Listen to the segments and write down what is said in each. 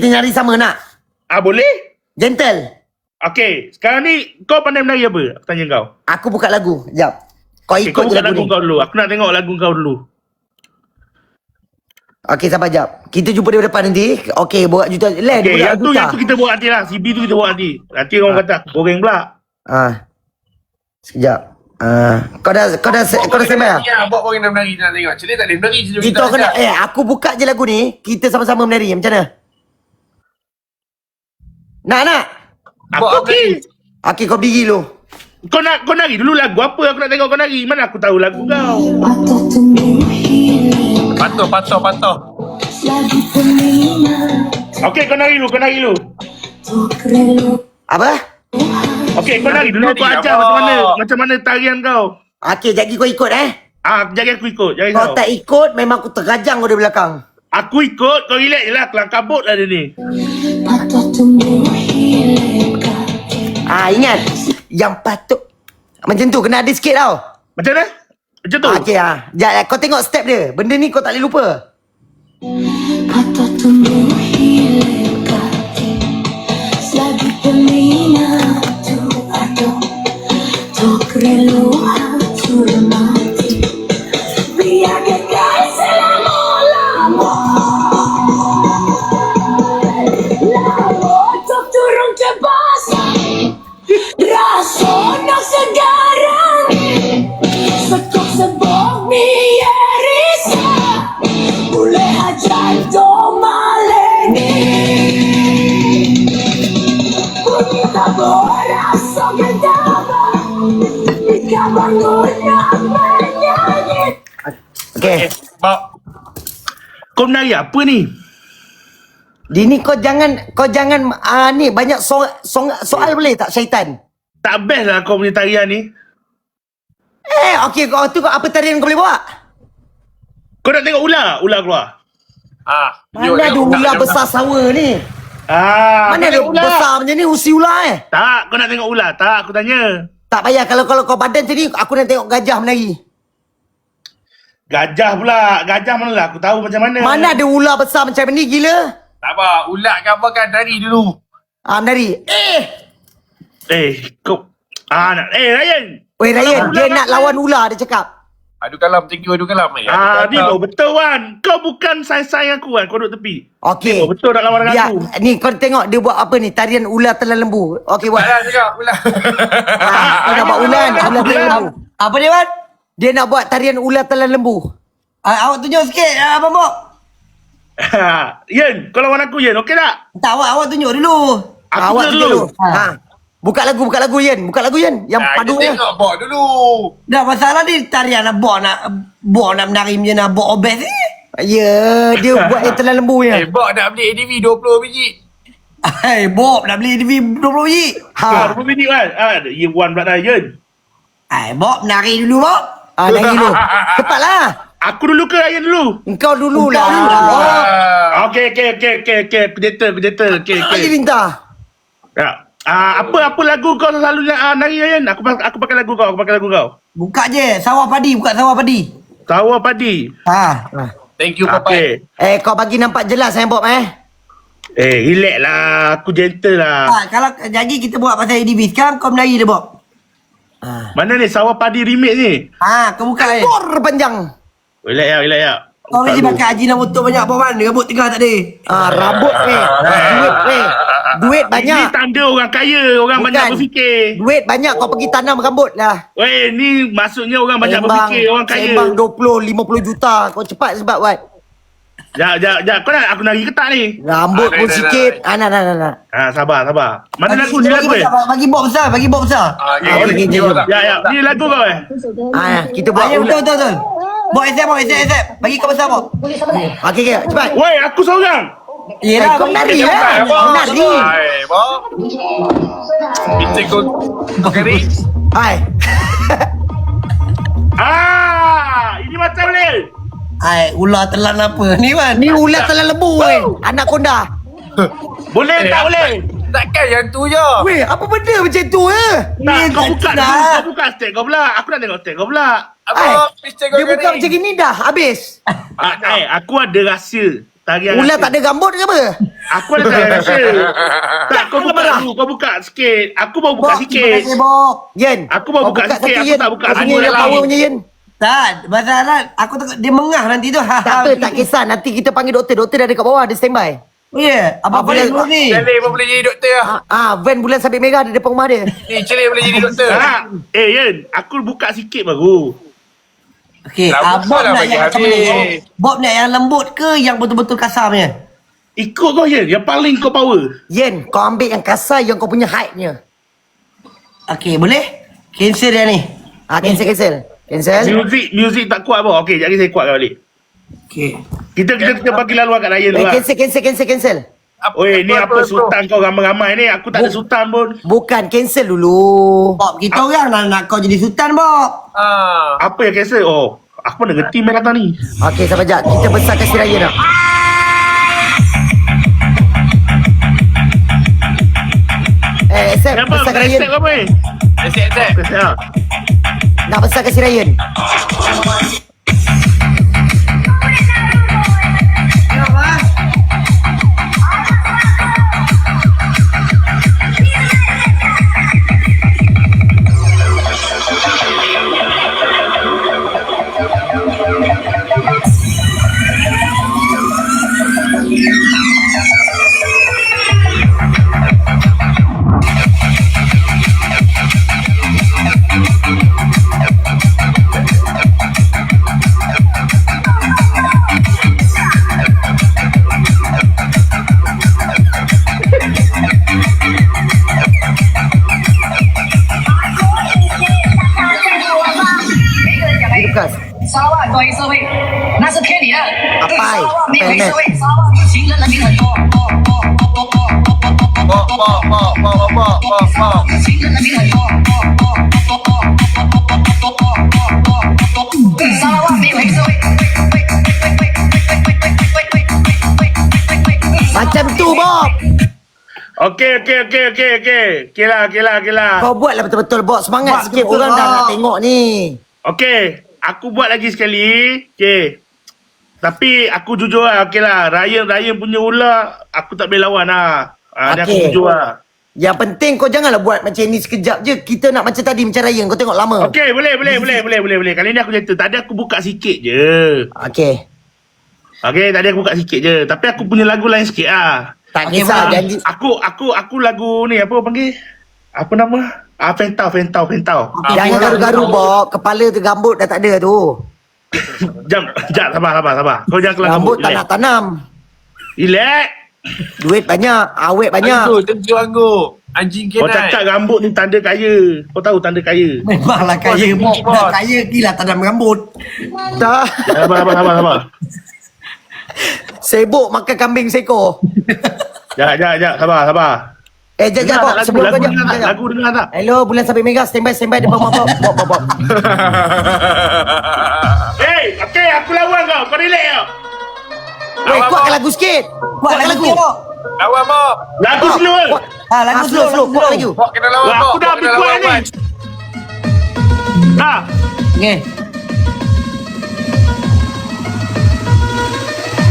Kita nyari sama nak? Boleh? Gentle. Okey, sekarang ni kau pandai menari apa? Aku tanya kau. Aku buka lagu. Sekejap. Kau Okay, ikut kau je buka lagu lagu ni. kau dulu. Aku nak tengok lagu kau dulu. Okey, sabar sekejap. Kita jumpa di depan nanti. Okey, borak juta. Okey, yang tu juta. kita buat nanti lah. CB tu kita buat nanti. Nanti orang kata aku goreng pula. Sekejap. Kau dah sembang? Ya, buat orang nak menari nak tengok. Cik tak boleh menari. Kita kena aku buka je lagu ni, kita sama-sama menari. Macam mana? Nak. Aku okey. Okey, kau berdiri dulu. Kau nari dulu lagu apa aku nak tengok kau nari. Mana aku tahu lagu kau. Patuh. Okey, kau nari dulu. Apa? Okey, kau nari dulu. Kau ajar macam mana tarian kau. Okey, jadi kau ikut Jangan aku ikut. Jangan Kau kau. tak ikut, memang aku tergajang kau dari belakang. Aku ikut, kau relax je lah. Kelang kabut lah dia ni. Ingat. Yang patut. Macam tu, kena ada sikit tau. Macam mana? Macam tu? Okey, sekejap, kau tengok step dia. Benda ni kau tak boleh lupa. Okey. Kau menari apa ni? Dini kau jangan ni banyak soal boleh tak syaitan? Tak best lah kau punya tarian ni. Okey, kau tu apa tarian kau boleh buat? Kau nak tengok ular keluar. Mana ada ular besar sawa ni? Mana ada besar macam ni usi ular Tak, kau nak tengok ular. Tak, aku tanya. Tak payah kalau kau badan macam ni aku nak tengok gajah menari. Gajah pula. Gajah mana lah? Aku tahu macam mana. Mana ada ular besar macam ni gila? Tak apa, ulat ke apa kan dari dulu. Menari. Kau. Ryan. Weh Ryan, dia nak lawan ular dia cakap. Adu kalam, thank you adu kalam. Ni baru betul kan. Kau bukan sayang aku kan. Kau duduk tepi. Okey. Betul nak lawan dengan aku. Ni kau tengok dia buat apa ni? Tarian ular telan lembu. Okey buat. Ulat cakap, ulat. Kau nak buat ular telan lembu. Apa dia buat? Dia nak buat tarian ular telan lembu. Awak tunjuk sikit Abang Bob. Yen, kau lawan aku Yen. Okey tak? Tak, awak tunjuk dulu. Aku tunjuk dulu. Buka lagu Yen. Buka lagu Yen. Yang padu Kita ni. tengok bok dulu. Dah masalah ni tarian nak Bob nak menari macam nak Bob obes ni. Ya, dia buat yang telan lembu ni. Bok nak beli ADV 20 biji. Bob nak beli TV 20 biji. Berapa minit kan? Year 1 pula dah Yen. Bob nari dulu Bob. Nari dulu. Cepatlah. Aku dulu ke Ryan dulu? Engkau dulu lah. Okey. Predator. Okey. Ali minta. Ya. Apa lagu kau selalu nari Ryan? Aku pakai lagu kau. Buka je. Sawah padi. Buka sawah padi. Sawah padi. Thank you papai. Okay. Kau bagi nampak jelas Bob Relax lah. Aku gentle lah. Kalau jadi kita buat pasal ADB. Sekarang kau menari dia Bob. Mana ni sawah padi remake ni? Kau buka ekor panjang. Relax ya. Kau mesti pakai Haji Namoto banyak Bob kan? Rambut tengah tak ada. Rambut Duit banyak. Ini tanda orang kaya. Orang banyak berfikir. Duit banyak kau pergi tanam rambut lah. Ni maksudnya orang banyak berfikir. Orang kaya. Sembang 20-50 juta. Kau cepat sebab buat. Sekejap. Kau nak aku nari ke tak ni? Rambut pun sikit. Nak. Sabar. Mana lagu ni lagu Bagi Bob besar. Okay. Ya. Ni lagu kau Kita buat betul. Bob accept. Bagi kau besar Bob. Okey, cepat. Woi, aku seorang. Yelah, kau nari lah. Kau nari. Bob. Bincang kau kering. Hai. Ini macam ni. Ular telan apa? Ni man. Ni ular telan lembu Anak konda. Boleh tak boleh? Takkan yang tu je. Weh, apa benda macam tu Kau buka step kau pula. Aku nak tengok step kau pula. Apa? Dia buka macam gini dah habis. Aku ada rahsia. Tarian Ular rasa. tak ada rambut ke apa? Aku ada tarian rasa. Tak, kau buka dulu. Kau buka sikit. Aku mau buka Terima sikit. kasih, Bob. Yen. Aku mau kau buka sikit, satu, aku Yen. tak buka Kau punya semua yang dalam. power punya, Yen. Tak, masalah aku takut dia mengah nanti tu. Ha, Tak apa, tak kisah. Nanti kita panggil doktor. Doktor dah dekat bawah, dia standby. Oh ya, apa boleh dulu ni? Celi pun boleh jadi doktor lah. Van bulan sabit merah di depan rumah dia. Ni Celi boleh jadi doktor. Tak. Yen, aku buka sikit baru. Okey, Dah Bob buka dah nak bagi yang macam habis. mana? Bob nak yang lembut ke yang betul-betul kasar punya? Ikut kau Yen, yang paling kau power. Yen, kau ambil yang kasar yang kau punya height-nya. Okey, boleh? Cancel dia ni. Cancel. Music tak kuat apa. Okey, jadi saya kuatkan balik. Okey. Kita bagi laluan kat Ryan dulu lah. Cancel. Oi, ni apa sultan kau ramai-ramai ni? Aku tak ada sultan pun. Bukan, cancel dulu. Bob, kita orang nak kau jadi sultan, Bob. Apa yang cancel? Oh, aku mana ngerti main kata ni. Okey, sabar jap. Kita besarkan si Ryan nak. Accept. Kenapa? Besarkan Ryan. Accept apa ni? Accept. Accept lah. Nak besarkan si Ryan. Lukas. 沙拉关于社会，那是骗你的。对沙拉没有社会，沙拉是行人的名很多。行人的名很多。沙拉没有社会。 Macam tu, Bob. Okey. Okey lah. Kau buatlah betul-betul, Bob. Semangat Buat sikit. betul, Orang dah Bob. nak tengok ni. Okey, aku buat lagi sekali. Okey. Tapi aku jujur lah. Okey lah. Ryan punya ular, aku tak boleh lawan lah. Ni aku Okey. jujur lah. Yang penting kau janganlah buat macam ni sekejap je. Kita nak macam tadi, macam Ryan. Kau tengok lama. Okey, boleh. Kali ni aku cerita. Tadi aku buka sikit je. Okey. Tadi aku buka sikit je. Tapi aku punya lagu lain sikit lah. Tak Okey, kisah. Bob. Janji. Aku lagu ni apa panggil? Apa nama? Fentau. Jangan garu-garu, Bob. Kepala tu gambut dah tak ada tu. Jam, sabar. Kau jangan kelas Rambut tak nak tanam. Relax. Duit banyak. Awet banyak. Tentu anggur. Anjing Kau kenal. cakap rambut ni tanda kaya. Kau tahu tanda kaya? Memanglah kaya, Bob. Bos. Dah kaya gila tanam rambut. Tak. Sabar. Sibuk makan kambing seekor. Jap, sabar. Jap, Bob. Sebelum kau jap. Lagu dengar tak? Hello, bulan sabit merah. Standby depan rumah, Bob. Bob. Hey, okey, aku lawan kau. Kau relax kau. Kuatkan lagu sikit. Kuatkan lagu. Bob. Lawan Bob. Lagu slow. Lagu Slow. Kuat lagi. Bob kena lawan Wah, Bob. aku dah Bob habis kena kuat lawan, ni. Wan. Ha. Okey.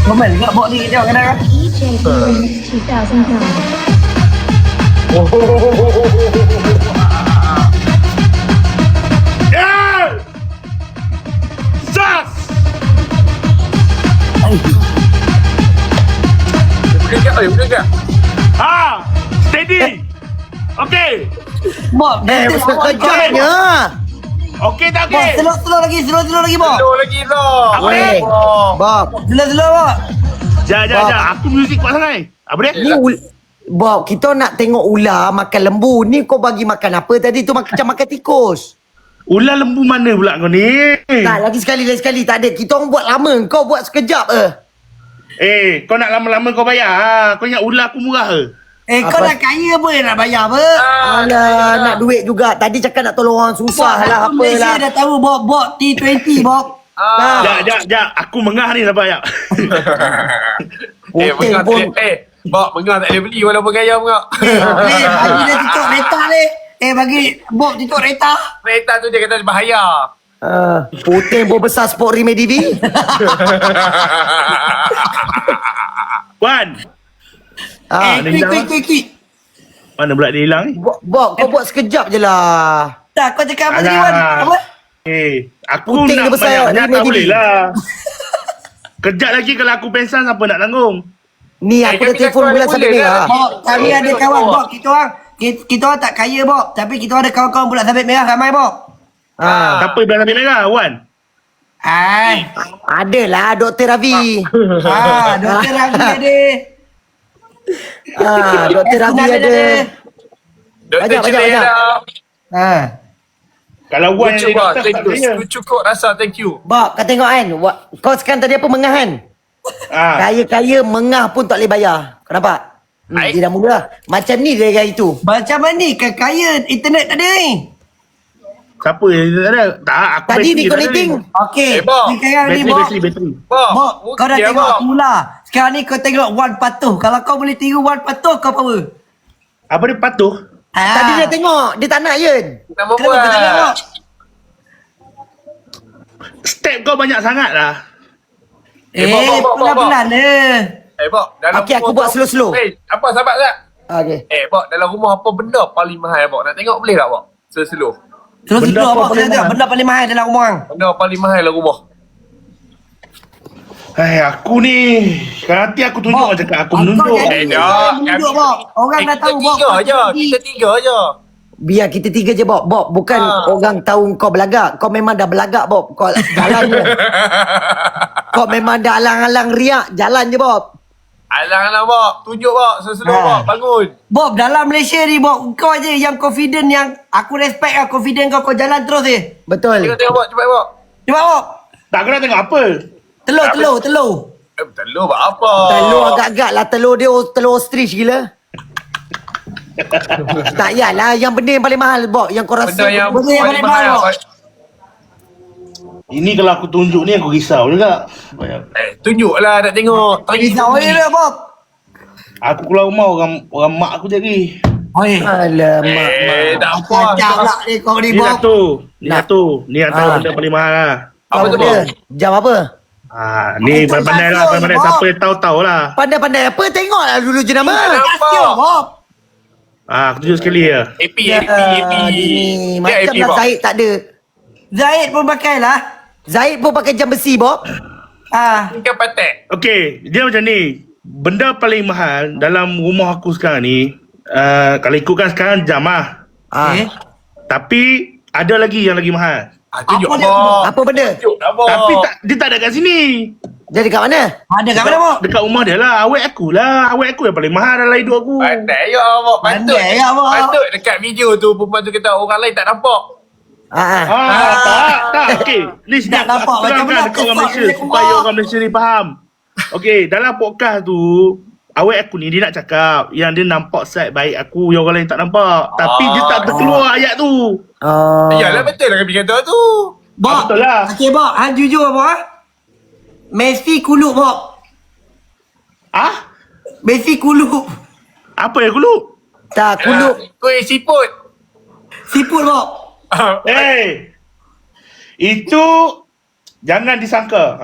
Komen enggak Bob ni kita kena. DJ Boom 2009. Ya. Sas. Boleh tak? Ha. Steady. Okey. Bob, nanti awak Sekejapnya. Okey tak Bob, okey? slow lagi, slow lagi, Bob. Slow lagi Bob. Weh, Bob. Slow, Bob. Jap. Aku muzik kuat sangat. Apa dia? Ni Bob, kita nak tengok ular makan lembu. Ni kau bagi makan apa tadi tu? Macam makan tikus. Ular lembu mana pula kau ni? Tak, lagi sekali. Tak ada. Kita orang buat lama. Kau buat sekejap Kau nak lama-lama kau bayar ha? Kau ingat ular aku murah ke? Kau Apa? dah kaya apa nak bayar apa? Alah, nak duit juga. Tadi cakap nak tolong orang susah lah. Aku Malaysia Apalah. dah tahu Bob T20 Bob. Jap. Aku mengah ni sabar jap. Putih Mengah pun. tak boleh. Bob, Mengah tak boleh beli walaupun gaya Mengah. Bagi dia tutup kereta ni. Bagi Bob tutup kereta. Kereta tu dia kata bahaya. Puting pun besar Sport Remedy V. Wan. Quick. Mana pula dia hilang ni? Bob, kau buat sekejap je lah. Tak, kau cakap apa tadi, Wan? Apa? Aku Puting dia nak besar, banyak ni tak Maggi. boleh lah. Kejap lagi kalau aku pensan, siapa nak tanggung? Ni aku dah kami telefon dah bulan boleh sabit lah. merah. Bob, kami ada kawan, Bob. Kita orang tak kaya, Bob. Tapi kita orang ada kawan-kawan bulan sabit merah ramai, Bob. Siapa belah sabit merah, Wan? Adalah Dr. Ravi. Dr. Ravi ada. Dr. Ravi ada. Doktor Banyak. Celia dah. Kalau Wan Lucu yang bah, dia thank tak you. Cukup rasa, thank you. Bob, kau tengok kan. Kau sekarang tadi apa mengah kan? Kaya-kaya mengah pun tak boleh bayar. Kau nampak? Dia dah mula. Macam ni dia kaya itu. Macam mana ni? Kaya internet tak ada ni. Siapa yang tak ada? Tak, aku Tadi bateri ni tak ada connecting. Okey. Bob. Sekarang ni, Bob. Bateri. Bob, Bob, kau dah okey, tengok Bob. aku lah. Sekarang ni kau tengok Wan patuh. Kalau kau boleh tiru Wan patuh, kau power. Apa dia patuh? Tadi dia tengok. Dia tak nak Yun. Nama Kenapa kau tak tengok? Step kau banyak sangat lah. Bob. Pelan-pelan je. Bob, dalam Okey, aku rumah buat kau- slow-slow. Apa sahabat tak? Okey. Bob, dalam rumah apa benda paling mahal, Bob? Nak tengok boleh tak, Bob? Slow-slow. Terus Benda itu apa apa paling kata? mahal? Benda paling mahal dalam rumah orang. Benda paling mahal dalam rumah. Aku ni, kalau nanti aku tunjuk Bob, cakap aku kau menunjuk. jadi- Dah. Menunjuk, Bob. Orang dah tahu, Bob. Kita tiga je. Kita tiga je. Biar kita tiga je Bob. Bob bukan orang tahu kau belagak. Kau memang dah belagak Bob. Kau jalan je. Kau memang dah alang-alang riak. Jalan je Bob. Alang-alang, Bob. Tunjuk, Bob. Slow-slow, Bob. Bangun. Bob, dalam Malaysia ni, Bob, kau je yang confident, yang aku respect lah confident kau jalan terus je. Betul. Tengok, Bob. Cepat, Bob. Cepat, Bob. Tak, aku nak tengok apa? Telur. Telur buat apa? Telur agak-agak lah. Telur dia telur ostrich gila. Tak yalah. Yang benda yang paling mahal Bob. Yang kau rasa. Benda yang Benda yang paling mahal, Bob. Ini kalau aku tunjuk ni aku risau juga. Tunjuklah nak tengok. Risau je lah, Bob. Aku keluar rumah orang mak aku jadi. Oi. Alamak. Tak apa. Kacau lah ni kau ni, Ni Bob. satu. Ni satu. Ni antara benda paling mahal lah. Apa tu, Bob? Benda? Jam apa? Ni Itu pandai lah. kasut, Pandai Bob. siapa yang tahu-tahu lah. Pandai-pandai apa? Tengoklah dulu je nama. Kasut, Bob. Aku tunjuk sekali ya. AP. Ni macam lah Zaid tak ada. Zaid pun pakai lah. Zaid pun pakai jam besi Bob. Kan patek. Okey, dia macam ni. Benda paling mahal dalam rumah aku sekarang ni, kalau ikutkan sekarang jam lah. Okay. Tapi ada lagi yang lagi mahal. Tunjuk, Apa dia, Bob. Apa benda? Tunjuk dah, Bob. Tapi dia tak ada kat sini. Jadi kat mana? Ada kat mana, Bob? Dekat rumah dia lah. Awet aku lah. Awet aku yang paling mahal dalam hidup aku. Pandai ya, Bob. Patut. Pandai ya, Bob. Patut dekat video tu perempuan tu kata orang lain tak nampak. Tak. Okey. Ni sedap. Tak nampak Aku macam terangkan mana dekat orang kepak Malaysia dia supaya keluar. orang Malaysia ni faham. Okey, dalam podcast tu, awet aku ni dia nak cakap yang dia nampak side baik aku yang orang lain tak nampak. Tapi dia tak terkeluar ayat tu. Yalah betul lah kami kata tu. Bob. Betul lah. Okey, Bob. Han jujur, Bob. Messi kuluk, Bob. Messi kuluk. Apa yang kuluk? Tak, kuluk. Kuih siput. Siput, Bob. Itu jangan disangka.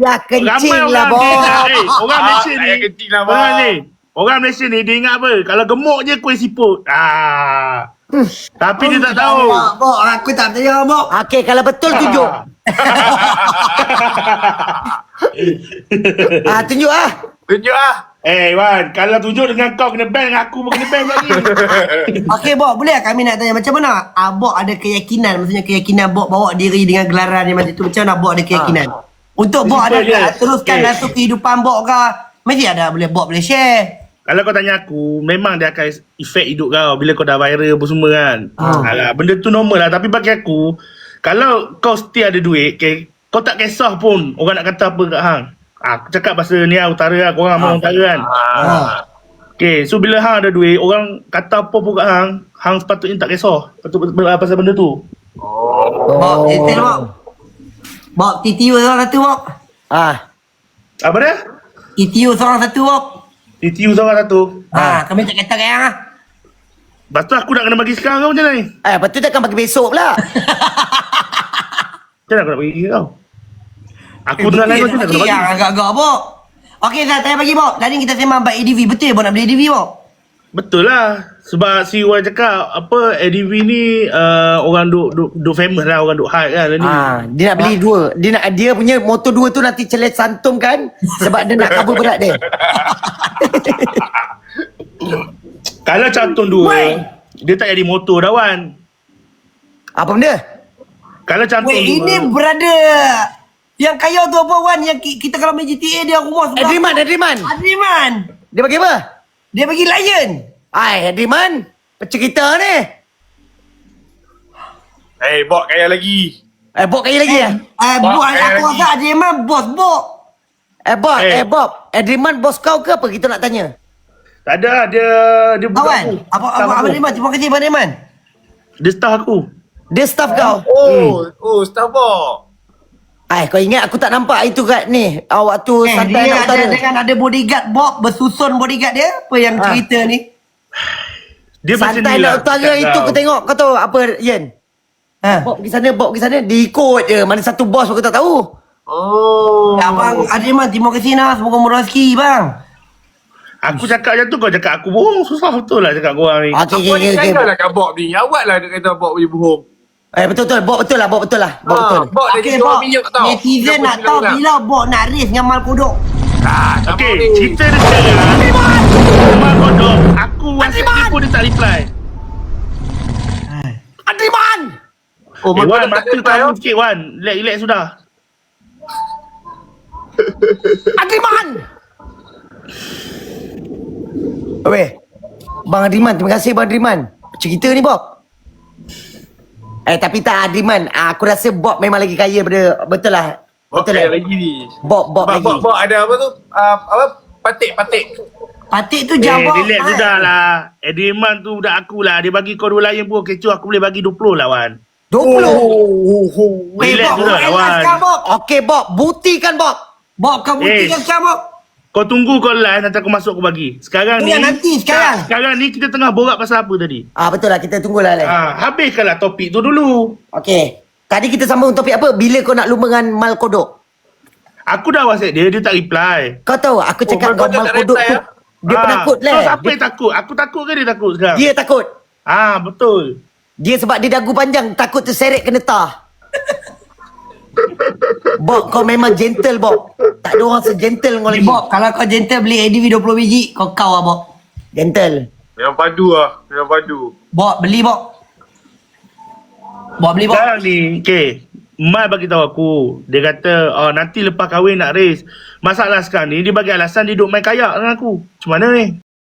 Ya, kencing ramai lah, orang Bob. dia ingat, orang Malaysia ni. Saya kencing lah, Orang Bob. ni. Orang Malaysia ni dia ingat apa? Kalau gemuk je kuih siput. Tapi dia tak tahu. Bob, aku tak percaya, Bob. Okey, kalau betul tunjuk. Tunjuk ah. Tunjuk ah. Wan, kalau tunjuk dengan kau kena ban, dengan aku pun kena ban lagi. Okey, Bob. Boleh tak kami nak tanya macam mana? Bob ada keyakinan. Maksudnya keyakinan Bob bawa diri dengan gelaran dia macam tu. Macam mana Bob ada keyakinan? Untuk Bob ada Simple je. teruskan Okay. masuk kehidupan Bob ke? Mesti ada Bob boleh share. Kalau kau tanya aku, memang dia akan efek hidup kau bila kau dah viral apa semua kan. Alah, benda tu normal lah. Tapi bagi aku, kalau kau still ada duit, okay, kau tak kisah pun orang nak kata apa kat hang. Aku cakap bahasa ni lah, utara lah. Korang orang utara kan. Okay, so bila hang ada duit, orang kata apa pun kat hang sepatutnya tak kisah pasal benda tu. Bob, detail Bob. Bob, TTU seorang satu, Bob. Apa dia? TTU seorang satu, Bob. TTU seorang satu. Kami tak kata kaya lah. Lepas tu aku nak kena bagi sekarang macam mana ni? Lepas tu takkan bagi besok pula. Macam mana aku nak bagi kau? Aku dengan lain macam mana aku nak bagi? Agak-agak Bok. Okey Zat, tanya bagi Bok. Tadi kita sembang about ADV. Betul Bok nak beli ADV Bok? Betul lah. Sebab si Wan cakap apa ADV ni orang duk famous lah, orang duk hype kan ni. Dia nak beli dua. Dia punya motor dua tu nanti celet santum kan. Sebab dia nak cover berat dia. Kalau cantum dua, dia tak jadi motor dah Wan. Apa benda? Kalau cantum Weh, dua. ini brother. Yang kaya tu apa Wan? Yang kita kalau main GTA dia rumah sebelah. Adriman. Dia bagi apa? Dia bagi Lion. Adriman. Cerita ni. Bok kaya lagi. Bok kaya lagi ya? Bok aku rasa Adriman bos Bok. Bob. Adriman bos kau ke apa? Kita nak tanya. Tak ada, dia bukan Kawan. aku. Apa Staff aku. Adriman? Terima kasih Abang Adriman. Dia staff aku. Dia staff kau. Staff bok. Kau ingat aku tak nampak itu kat ni. Waktu santai Dia nak ada utara. dengan ada bodyguard Bob bersusun bodyguard dia. Apa yang cerita ni? Dia macam Santai ni lah. nak utara itu kau tengok. Kau tahu apa Yen? Bob pergi sana. Diikut je. Mana satu bos pun kau tak tahu. Abang Adriman, terima kasih nah. Semoga murah rezeki bang. Aku cakap macam tu, kau cakap aku bohong. Susah betul lah cakap korang ni. Okey. Apa ni kata lah kat Bob ni? Awak lah dia kata Bob boleh bohong. Betul. Bob betul lah. Bob betul. Bob dia Okey jadi orang Bob, minyak tau. netizen nak 39 tahu orang. bila Bob nak race dengan Mal Kodok. Tak Okey, mau ni. cerita dia sekarang. Rumah kodok. Aku WhatsApp dia pun dia tak reply. Adriman! Wan, Mak mata tahu sikit Wan. Relax sudah. Adriman! Bang Adriman, terima kasih Bang Adriman. Cerita ni Bob. Tapi tak Adriman. Aku rasa Bob memang lagi kaya pada. Betul lah. Betul Okey lah. lagi ni. Bob lagi. Bob ada apa tu? Apa? Patik. Patik tu jawab. Relax sudah lah. Ediman tu budak aku lah. Dia bagi kau 2 layan pun kecoh. Aku boleh bagi 20 lah Wan. 20. Relax Bob, sudah lah Wan. sekarang Bob. Okey Bob, buktikan Bob. Bob, kau buktikan sekarang Bob. Kau tunggu kau live, nanti aku masuk aku bagi. Sekarang ni. Nanti sekarang. Sekarang ni kita tengah borak pasal apa tadi? Betul lah, kita tunggulah lah. Habiskanlah topik tu dulu. Okey. Tadi kita sambung topik apa? Bila kau nak lumba dengan Mal Kodok? Aku dah WhatsApp dia tak reply. Kau tahu aku cakap Mal kau Kodok Mal tak Kodok reply, tu. Dia penakut lah. So siapa yang takut? Aku takut ke dia takut sekarang? Dia takut. Betul. Dia sebab dia dagu panjang, takut terseret kena tah. Bob, kau memang gentle Bob. Tak ada orang segentle kau lagi. Bob, kalau kau gentle beli ADV 20 biji, kau lah Bob. Gentle. Memang padu lah. Memang padu. Bob, beli Bob. Bob beli Bob. Sekarang ni, Mal bagi tahu aku. Dia kata, nanti lepas kahwin nak race. Masalah sekarang ni, dia bagi alasan dia duduk main kayak dengan aku. Macam mana ni?